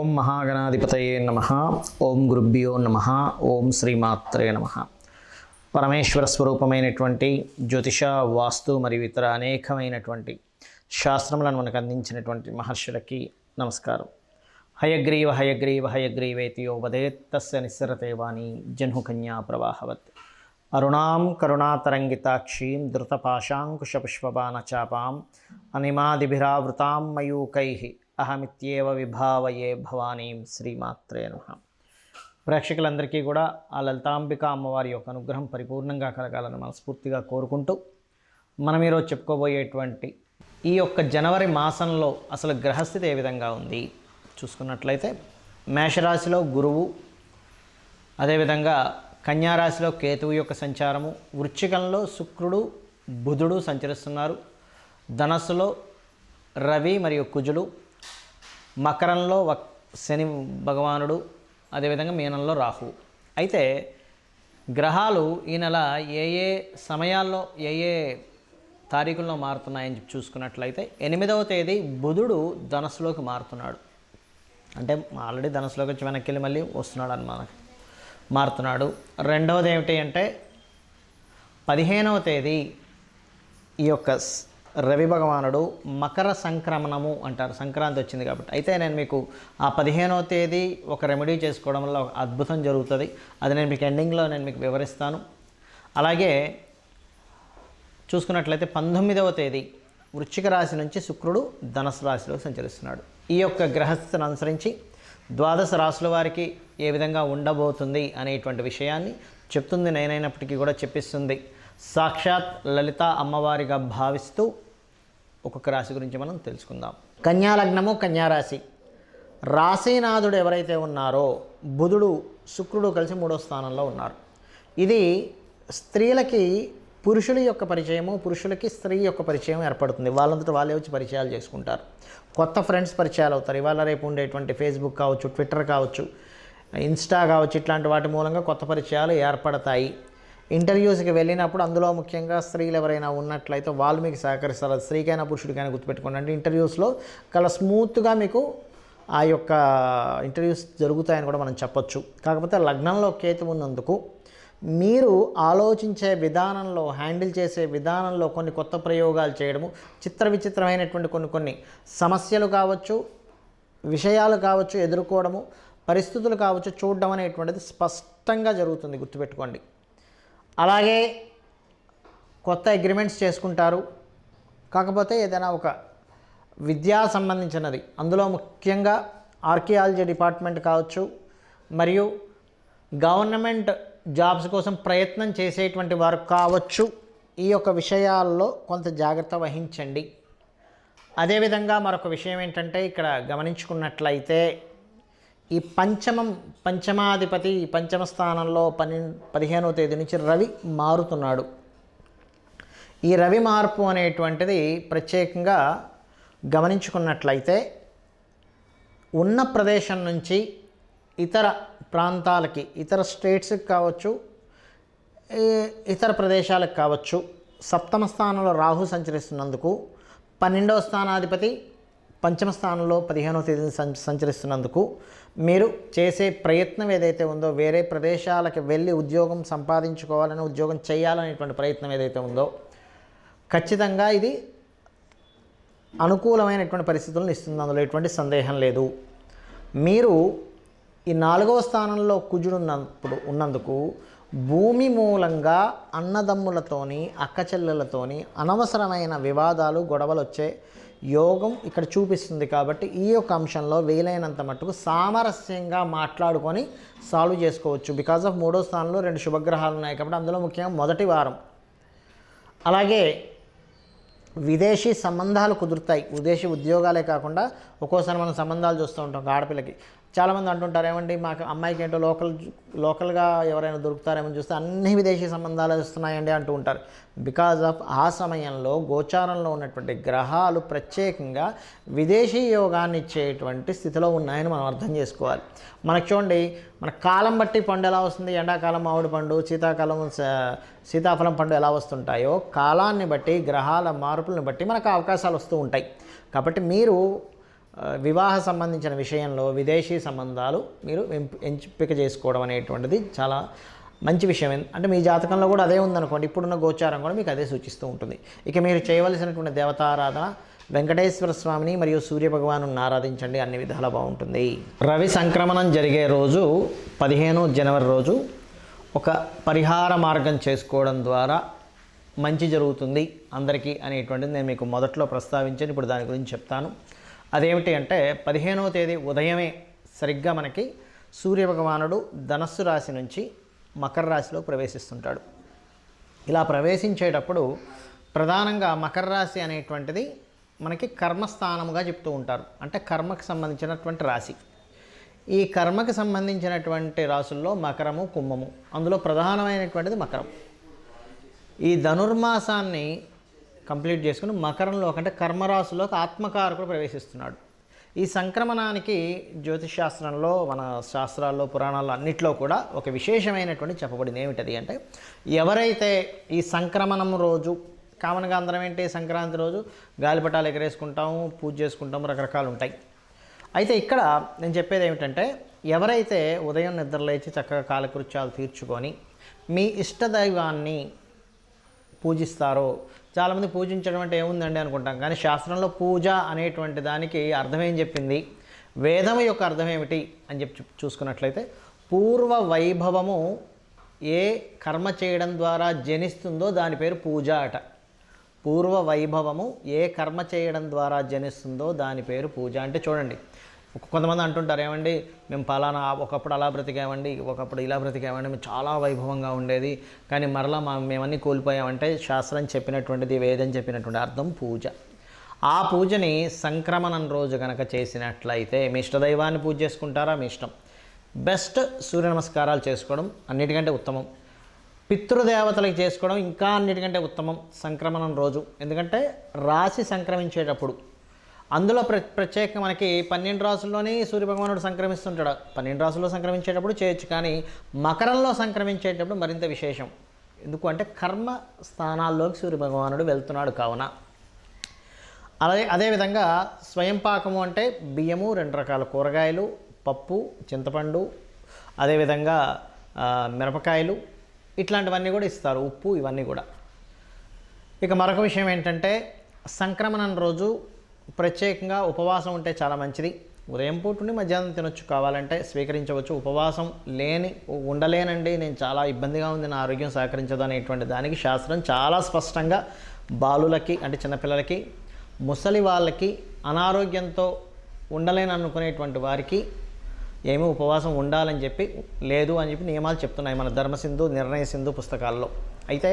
ఓం మహాగణాధిపతయే నమః. ఓం గురుభ్యో నమః. ఓం శ్రీమాత్రే నమః. పరమేశ్వర స్వరూపమైనటువంటి జ్యోతిష, వాస్తు మరియు ఇతర అనేకమైనటువంటి శాస్త్రములను మనకు అందించినటువంటి మహర్షులకి నమస్కారం. హయగ్రీవ హయగ్రీవ హయగ్రీవేతి యో వదేత్ తస్య నిస్సరతే వాణి జహ్నుకన్యా ప్రవాహవత్. అరుణాం కరుణాతరంగితాక్షీం ధృతపాశాంకుశపుష్పబాణచాపాం అనిమాదిభిరావృతాం మయూకైః అహమిత్యేవ విభావయే భవానీం. శ్రీమాత్రే నమః. ప్రేక్షకులందరికీ కూడా ఆ లలితాంబిక అమ్మవారి యొక్క అనుగ్రహం పరిపూర్ణంగా కలగాలని మనస్ఫూర్తిగా కోరుకుంటూ మనం ఈరోజు చెప్పుకోబోయేటువంటి ఈ యొక్క జనవరి మాసంలో అసలు గ్రహస్థితి ఏ విధంగా ఉంది చూసుకున్నట్లయితే, మేషరాశిలో గురువు, అదేవిధంగా కన్యారాశిలో కేతువు యొక్క సంచారము, వృశ్చికంలో శుక్రుడు బుధుడు సంచరిస్తున్నారు, ధనస్సులో రవి మరియు కుజులు, మకరంలో శని భగవానుడు, అదేవిధంగా మీనంలో రాహువు. అయితే గ్రహాలు ఈ నెల ఏ ఏ సమయాల్లో ఏ ఏ తారీఖుల్లో మారుతున్నాయని చూసుకున్నట్లయితే, 8వ తేదీ బుధుడు ధనస్సులోకి మారుతున్నాడు. అంటే ఆల్రెడీ ధనస్సులోకి వచ్చి వెనక్కి వెళ్ళి మళ్ళీ వస్తున్నాడు అన్నమాట, మారుతున్నాడు. రెండవది ఏమిటి అంటే 15వ తేదీ ఈ యొక్క రవి భగవానుడు మకర సంక్రమణము అంటారు, సంక్రాంతి వచ్చింది కాబట్టి. అయితే నేను మీకు ఆ 15వ తేదీ ఒక రెమెడీ చేసుకోవడం వల్ల ఒక అద్భుతం జరుగుతుంది. అది నేను మీకు ఎండింగ్లో మీకు వివరిస్తాను. అలాగే చూసుకున్నట్లయితే 19వ తేదీ వృశ్చిక రాశి నుంచి శుక్రుడు ధనుసు రాశిలో సంచరిస్తున్నాడు. ఈ యొక్క గ్రహస్థితిని అనుసరించి ద్వాదశ రాశుల వారికి ఏ విధంగా ఉండబోతుంది అనేటువంటి విషయాన్ని చెప్తుంది నేనైనప్పటికీ కూడా చెప్పిస్తుంది సాక్షాత్ లలిత అమ్మవారిగా భావిస్తూ ఒక్కొక్క రాశి గురించి మనం తెలుసుకుందాం. కన్యా లగ్నము, కన్యారాశి. రాశీనాథుడు ఎవరైతే ఉన్నారో బుధుడు శుక్రుడు కలిసి 3వ స్థానంలో ఉన్నారు. ఇది స్త్రీలకి పురుషుల యొక్క పరిచయము, పురుషులకి స్త్రీ యొక్క పరిచయం ఏర్పడుతుంది. వాళ్ళంతటా వాళ్ళే వచ్చి పరిచయాలు చేసుకుంటారు. కొత్త ఫ్రెండ్స్ పరిచయాలు అవుతారు. ఇవాళ రేపు ఉండేటువంటి ఫేస్బుక్ కావచ్చు, ట్విట్టర్ కావచ్చు, ఇన్స్టా కావచ్చు, ఇట్లాంటి వాటి మూలంగా కొత్త పరిచయాలు ఏర్పడతాయి. ఇంటర్వ్యూస్కి వెళ్ళినప్పుడు అందులో ముఖ్యంగా స్త్రీలు ఎవరైనా ఉన్నట్లయితే వాళ్ళు మీకు సహకరిస్తారు. అది స్త్రీకైనా పురుషుడికైనా గుర్తుపెట్టుకోండి. అంటే ఇంటర్వ్యూస్లో చాలా స్మూత్గా మీకు ఆ యొక్క ఇంటర్వ్యూస్ జరుగుతాయని కూడా మనం చెప్పొచ్చు. కాకపోతే లగ్నంలో కేతు ఉన్నందుకు మీరు ఆలోచించే విధానంలో, హ్యాండిల్ చేసే విధానంలో కొన్ని కొత్త ప్రయోగాలు చేయడము, విచిత్రమైనటువంటి కొన్ని సమస్యలు కావచ్చు, విషయాలు కావచ్చు ఎదుర్కోవడము, పరిస్థితులు కావచ్చు చూడడం అనేటువంటిది స్పష్టంగా జరుగుతుంది, గుర్తుపెట్టుకోండి. అలాగే కొత్త అగ్రిమెంట్స్ చేసుకుంటారు. కాకపోతే ఏదైనా ఒక విద్యా సంబంధించినది, అందులో ముఖ్యంగా ఆర్కియాలజీ డిపార్ట్మెంట్ కావచ్చు, మరియు గవర్నమెంట్ జాబ్స్ కోసం ప్రయత్నం చేసేటువంటి వారు కావచ్చు, ఈ యొక్క విషయాల్లో కొంత జాగ్రత్త వహించండి. అదేవిధంగా మరొక విషయం ఏంటంటే, ఇక్కడ గమనించుకున్నట్లయితే ఈ పంచమాధిపతి పంచమ స్థానంలో 15వ తేదీ నుంచి రవి మారుతున్నాడు. ఈ రవి మార్పు అనేటువంటిది ప్రత్యేకంగా గమనించుకున్నట్లయితే ఉన్న ప్రదేశం నుంచి ఇతర ప్రాంతాలకి, ఇతర స్టేట్స్కి కావచ్చు, ఇతర ప్రదేశాలకు కావచ్చు, 7వ స్థానంలో రాహు సంచరిస్తున్నందుకు, 12వ స్థానాధిపతి పంచమ స్థానంలో 15వ తేదీని సంచరిస్తున్నందుకు మీరు చేసే ప్రయత్నం ఏదైతే ఉందో, వేరే ప్రదేశాలకు వెళ్ళి ఉద్యోగం సంపాదించుకోవాలని, ఉద్యోగం చేయాలనేటువంటి ప్రయత్నం ఏదైతే ఉందో, ఖచ్చితంగా ఇది అనుకూలమైనటువంటి పరిస్థితులను ఇస్తుంది. అందులో ఎటువంటి సందేహం లేదు. మీరు ఈ 4వ స్థానంలో కుజుడు ఉన్నందుకు భూమి మూలంగా అన్నదమ్ములతోని, అక్కచెల్లెలతోని అనవసరమైన వివాదాలు, గొడవలు వచ్చే యోగం ఇక్కడ చూపిస్తుంది. కాబట్టి ఈ యొక్క అంశంలో వీలైనంత మట్టుకు సామరస్యంగా మాట్లాడుకొని సాల్వ్ చేసుకోవచ్చు. బికాజ్ ఆఫ్ 3వ స్థానంలో 2 శుభగ్రహాలు ఉన్నాయి కాబట్టి అందులో ముఖ్యంగా మొదటి వారం. అలాగే విదేశీ సంబంధాలు కుదురుతాయి. విదేశీ ఉద్యోగాలే కాకుండా ఒక్కోసారి మనం సంబంధాలు చూస్తూ ఉంటాం. ఒక ఆడపిల్లకి చాలామంది అంటుంటారు, ఏమండి మాకు అమ్మాయికి ఏంటో లోకల్గా ఎవరైనా దొరుకుతారేమో చూస్తే అన్ని విదేశీ సంబంధాలు వస్తున్నాయండి అంటూ ఉంటారు. బికాజ్ ఆఫ్ ఆ సమయంలో గోచారంలో ఉన్నటువంటి గ్రహాలు ప్రత్యేకంగా విదేశీ యోగాన్ని ఇచ్చేటువంటి స్థితిలో ఉన్నాయని మనం అర్థం చేసుకోవాలి. మనకు చూడండి, మన కాలం బట్టి పండు ఎలా వస్తుంది, ఎండాకాలం మామిడి పండు, శీతాకాలం సీతాఫలం పండు ఎలా వస్తుంటాయో, కాలాన్ని బట్టి గ్రహాల మార్పులను బట్టి మనకు అవకాశాలు వస్తూ ఉంటాయి. కాబట్టి మీరు వివాహ సంబంధించిన విషయంలో విదేశీ సంబంధాలు మీరు ఎంపిక చేసుకోవడం అనేటువంటిది చాలా మంచి విషయం. అంటే మీ జాతకంలో కూడా అదే ఉందనుకోండి, ఇప్పుడున్న గోచారం కూడా మీకు అదే సూచిస్తూ ఉంటుంది. ఇక మీరు చేయవలసినటువంటి దేవతారాధన వెంకటేశ్వర స్వామిని మరియు సూర్యభగవాను ఆరాధించండి, అన్ని విధాలా బాగుంటుంది. రవి సంక్రమణం జరిగే రోజు 15 జనవరి రోజు ఒక పరిహార మార్గం చేసుకోవడం ద్వారా మంచి జరుగుతుంది అందరికీ అనేటువంటిది నేను మీకు మొదట్లో ప్రస్తావించాను. ఇప్పుడు దాని గురించి చెప్తాను. అదేమిటి అంటే 15వ తేదీ ఉదయమే సరిగ్గా మనకి సూర్యభగవానుడు ధనస్సు రాశి నుంచి మకర రాశిలో ప్రవేశిస్తుంటాడు. ఇలా ప్రవేశించేటప్పుడు ప్రధానంగా మకర రాశి అనేటువంటిది మనకి కర్మస్థానముగా చెప్తూ ఉంటారు. అంటే కర్మకు సంబంధించినటువంటి రాశి. ఈ కర్మకు సంబంధించినటువంటి రాశుల్లో మకరము, కుంభము, అందులో ప్రధానమైనటువంటిది మకరం. ఈ ధనుర్మాసాన్ని కంప్లీట్ చేసుకుని మకరంలో అంటే కర్మరాశుల్లోకి ఆత్మకారకుడు ప్రవేశిస్తున్నాడు. ఈ సంక్రమణానికి జ్యోతిషాస్త్రంలో, మన శాస్త్రాల్లో, పురాణాల్లో అన్నిట్లో కూడా ఒక విశేషమైనటువంటి చెప్పబడింది. ఏమిటది అంటే, ఎవరైతే ఈ సంక్రమణం రోజు, కామన్గా అందరం ఏంటి సంక్రాంతి రోజు గాలిపటాలు ఎగరేసుకుంటాము, పూజ చేసుకుంటాము, రకరకాలు ఉంటాయి. అయితే ఇక్కడ నేను చెప్పేది ఏమిటంటే, ఎవరైతే ఉదయం నిద్రలేచి చక్కగా కాలకృత్యాలు తీర్చుకొని మీ ఇష్టదైవాన్ని పూజిస్తారో, చాలామంది పూజించడం అంటే ఏముందండి అనుకుంటాం, కానీ శాస్త్రంలో పూజ అనేటువంటి దానికి అర్థం ఏం చెప్పింది, వేదం యొక్క అర్థం ఏమిటి అని చెప్పి చూసుకున్నట్లయితే, పూర్వ వైభవము ఏ కర్మ చేయడం ద్వారా జనిస్తుందో దాని పేరు పూజ అట. పూర్వ వైభవము ఏ కర్మ చేయడం ద్వారా జనిస్తుందో దాని పేరు పూజ. అంటే చూడండి, కొంతమంది అంటుంటారు, ఏమండి మేము పలానా ఒకప్పుడు అలా బ్రతికామండి, ఒకప్పుడు ఇలా బ్రతికామండి, మేము చాలా వైభవంగా ఉండేది, కానీ మరలా మేమన్నీ కోల్పోయామంటే శాస్త్రం చెప్పినటువంటిది, వేదం చెప్పినటువంటి అర్థం పూజ. ఆ పూజని సంక్రమణం రోజు కనుక చేసినట్లయితే, మీ ఇష్టదైవాన్ని పూజ చేసుకుంటారా మీ ఇష్టం, బెస్ట్ సూర్య నమస్కారాలు చేసుకోవడం అన్నిటికంటే ఉత్తమం. పితృదేవతలకు చేసుకోవడం ఇంకా అన్నిటికంటే ఉత్తమం సంక్రమణం రోజు. ఎందుకంటే రాశి సంక్రమించేటప్పుడు అందులో ప్రత్యేకంగా మనకి 12 రాసుల్లోనే సూర్యభగవానుడు సంక్రమిస్తుంటాడు. 12 రాసుల్లో సంక్రమించేటప్పుడు చేయొచ్చు, కానీ మకరంలో సంక్రమించేటప్పుడు మరింత విశేషం. ఎందుకు అంటే కర్మ స్థానాల్లోకి సూర్యభగవానుడు వెళ్తున్నాడు కావున. అదేవిధంగా స్వయం పాకము అంటే బియ్యము, 2 రకాల కూరగాయలు, పప్పు, చింతపండు, అదేవిధంగా మిరపకాయలు, ఇట్లాంటివన్నీ కూడా ఇస్తారు, ఉప్పు, ఇవన్నీ కూడా. ఇక మరొక విషయం ఏంటంటే, సంక్రమణం రోజు ప్రత్యేకంగా ఉపవాసం ఉంటే చాలా మంచిది. ఉదయం పూట నుండి మధ్యాహ్నం తినొచ్చు, కావాలంటే స్వీకరించవచ్చు. ఉపవాసం ఉండలేనండి, నేను చాలా ఇబ్బందిగా ఉంది, నా ఆరోగ్యం సహకరించదు అనేటువంటి దానికి శాస్త్రం చాలా స్పష్టంగా బాలులకి అంటే చిన్నపిల్లలకి, ముసలి వాళ్ళకి, అనారోగ్యంతో ఉండలేని అనుకునేటువంటి వారికి ఏమీ ఉపవాసం ఉండాలని చెప్పి లేదు అని చెప్పి నియమాలు చెప్తున్నాయి మన ధర్మసింధు, నిర్ణయ సింధు పుస్తకాల్లో. అయితే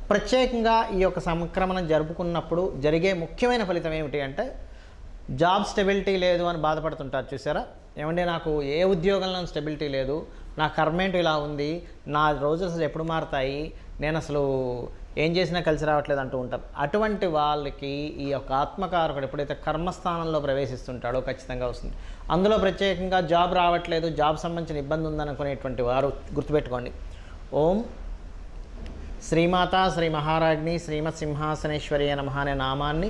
ప్రత్యేకంగా ఈ యొక్క సంక్రమణం జరుపుకున్నప్పుడు జరిగే ముఖ్యమైన ఫలితం ఏమిటి అంటే, జాబ్ స్టెబిలిటీ లేదు అని బాధపడుతుంటారు చూసారా, ఏమంటే నాకు ఏ ఉద్యోగంలో స్టెబిలిటీ లేదు, నా కర్మేంటి ఇలా ఉంది, నా రోజులు అసలు ఎప్పుడు మారుతాయి, నేను అసలు ఏం చేసినా కలిసి రావట్లేదు అంటూ ఉంటారు. అటువంటి వాళ్ళకి ఈ యొక్క ఆత్మకారకుడు ఎప్పుడైతే కర్మస్థానంలో ప్రవేశిస్తుంటాడో ఖచ్చితంగా వస్తుంది. అందులో ప్రత్యేకంగా జాబ్ రావట్లేదు, జాబ్ సంబంధించిన ఇబ్బంది ఉందనుకునేటువంటి వారు గుర్తుపెట్టుకోండి, ఓం శ్రీమాత శ్రీ మహారాజ్ని శ్రీమత్ సింహాసనేశ్వరి నమః అనే నామాన్ని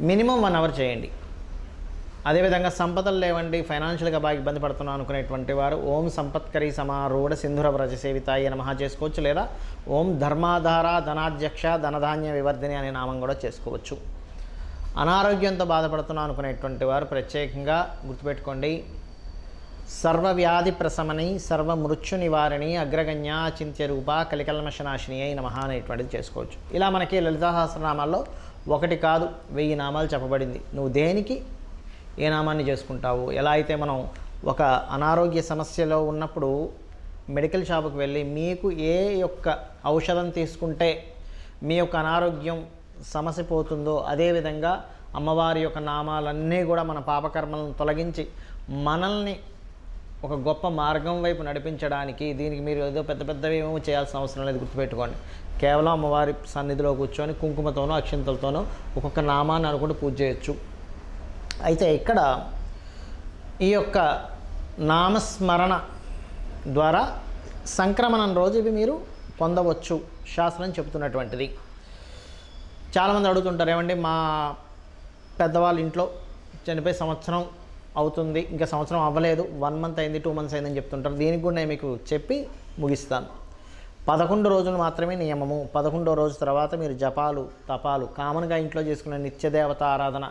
మినిమం 1 అవర్ చేయండి. అదేవిధంగా సంపదలు లేవండి, ఫైనాన్షియల్గా బాగా ఇబ్బంది పడుతున్నాను అనుకునేటువంటి వారు ఓం సంపత్కరీ సమారూఢ సింధుర వ్రజ సేవితాయ నమః చేసుకోవచ్చు, లేదా ఓం ధర్మాధార ధనాధ్యక్ష ధనధాన్య వివర్ధిని అనే నామం కూడా చేసుకోవచ్చు. అనారోగ్యంతో బాధపడుతున్నాను అనుకునేటువంటి వారు ప్రత్యేకంగా గుర్తుపెట్టుకోండి, సర్వవ్యాధి ప్రశమని సర్వమృత్యు నివారిణి అగ్రగణ్య చింత్య రూప కలికల్మషనాశిని అయి నమః అనేటువంటిది చేసుకోవచ్చు. ఇలా మనకి లలితా సహస్రనామాల్లో 1 కాదు 1000 నామాలు చెప్పబడింది. నువ్వు దేనికి ఏ నామాన్ని చేసుకుంటావు. ఎలా అయితే మనం ఒక అనారోగ్య సమస్యలో ఉన్నప్పుడు మెడికల్ షాపుకి వెళ్ళి మీకు ఏ యొక్క ఔషధం తీసుకుంటే మీ యొక్క అనారోగ్యం సమస్య పోతుందో, అదేవిధంగా అమ్మవారి యొక్క నామాలన్నీ కూడా మన పాపకర్మలను తొలగించి మనల్ని ఒక గొప్ప మార్గం వైపు నడిపించడానికి, దీనికి మీరు ఏదో పెద్ద పెద్దవి ఏమో చేయాల్సిన అవసరం లేదు. గుర్తుపెట్టుకోండి, కేవలం అమ్మవారి సన్నిధిలో కూర్చొని కుంకుమతోనో అక్షింతలతోనో ఒక్కొక్క నామాన్ని అనుకుంటూ పూజ చేయొచ్చు. అయితే ఇక్కడ ఈ యొక్క నామస్మరణ ద్వారా సంక్రమణం రోజు ఇవి మీరు పొందవచ్చు శాస్త్రం చెబుతున్నటువంటిది. చాలామంది అడుగుతుంటారు, ఏమండి మా పెద్దవాళ్ళ ఇంట్లో చనిపోయి సంవత్సరం అవుతుంది, ఇంకా సంవత్సరం అవ్వలేదు, 1 మంత్ అయింది, 2 మంత్స్ అయిందని చెప్తుంటారు. దీనికి కూడా నేను మీకు చెప్పి ముగిస్తాను. 11 రోజులు మాత్రమే నియమము. 11వ రోజు తర్వాత మీరు జపాలు తపాలు కామన్గా ఇంట్లో చేసుకునే నిత్యదేవత ఆరాధన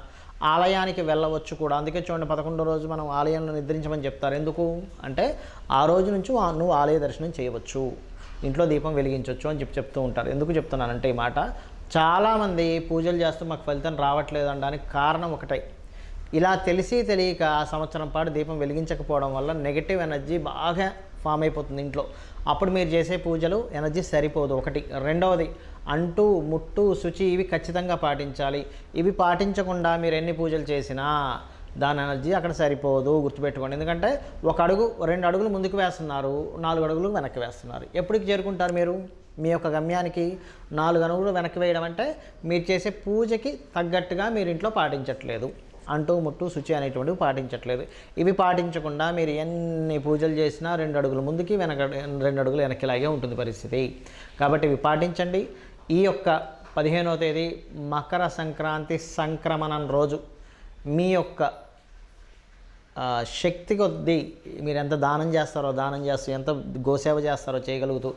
ఆలయానికి వెళ్ళవచ్చు కూడా. అందుకే చూడండి 11వ రోజు మనం ఆలయంలో నిద్రించమని చెప్తారు. ఎందుకు అంటే ఆ రోజు నుంచి నువ్వు ఆలయ దర్శనం చేయవచ్చు, ఇంట్లో దీపం వెలిగించవచ్చు అని చెప్తూ ఉంటారు. ఎందుకు చెప్తున్నానంటే ఈ మాట, చాలామంది పూజలు చేస్తూ మాకు ఫలితం రావట్లేదు అనడానికి కారణం ఒకటే, ఇలా తెలిసి తెలియక ఆ సంవత్సరం పాటు దీపం వెలిగించకపోవడం వల్ల నెగిటివ్ ఎనర్జీ బాగా ఫామ్ అయిపోతుంది ఇంట్లో. అప్పుడు మీరు చేసే పూజలు ఎనర్జీ సరిపోదు ఒకటి. రెండవది అంటూ ముట్టు శుచి ఇవి ఖచ్చితంగా పాటించాలి. ఇవి పాటించకుండా మీరు ఎన్ని పూజలు చేసినా దాని ఎనర్జీ అక్కడ సరిపోదు, గుర్తుపెట్టుకోండి. ఎందుకంటే 1 అడుగు 2 అడుగులు ముందుకు వేస్తున్నారు, 4 అడుగులు వెనక్కి వేస్తున్నారు. ఎప్పటికి చేరుకుంటారు మీరు మీ యొక్క గమ్యానికి? 4 అడుగులు వెనక్కి వేయడం అంటే మీరు చేసే పూజకి తగ్గట్టుగా మీరు ఇంట్లో పాటించట్లేదు, అంటూ ముట్టు శుచి అనేటువంటివి పాటించట్లేదు. ఇవి పాటించకుండా మీరు ఎన్ని పూజలు చేసినా 2 అడుగులు ముందుకి 2 అడుగులు వెనక్కిలాగే ఉంటుంది పరిస్థితి. కాబట్టి ఇవి పాటించండి. ఈ యొక్క 15వ తేదీ మకర సంక్రాంతి సంక్రమణం రోజు మీ యొక్క శక్తి కొద్దీ మీరు ఎంత దానం చేస్తారో దానం చేస్తూ, ఎంత గోసేవ చేస్తారో చేయగలుగుతూ,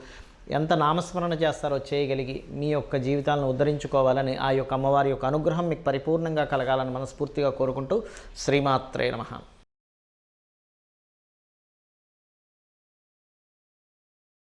ఎంత నామస్మరణ చేస్తారో చేయగలిగి మీ యొక్క జీవితాలను ఉద్ధరించుకోవాలని, ఆ యొక్క అమ్మవారి యొక్క అనుగ్రహం మీకు పరిపూర్ణంగా కలగాలని మనస్ఫూర్తిగా కోరుకుంటూ శ్రీమాత్రే నమః.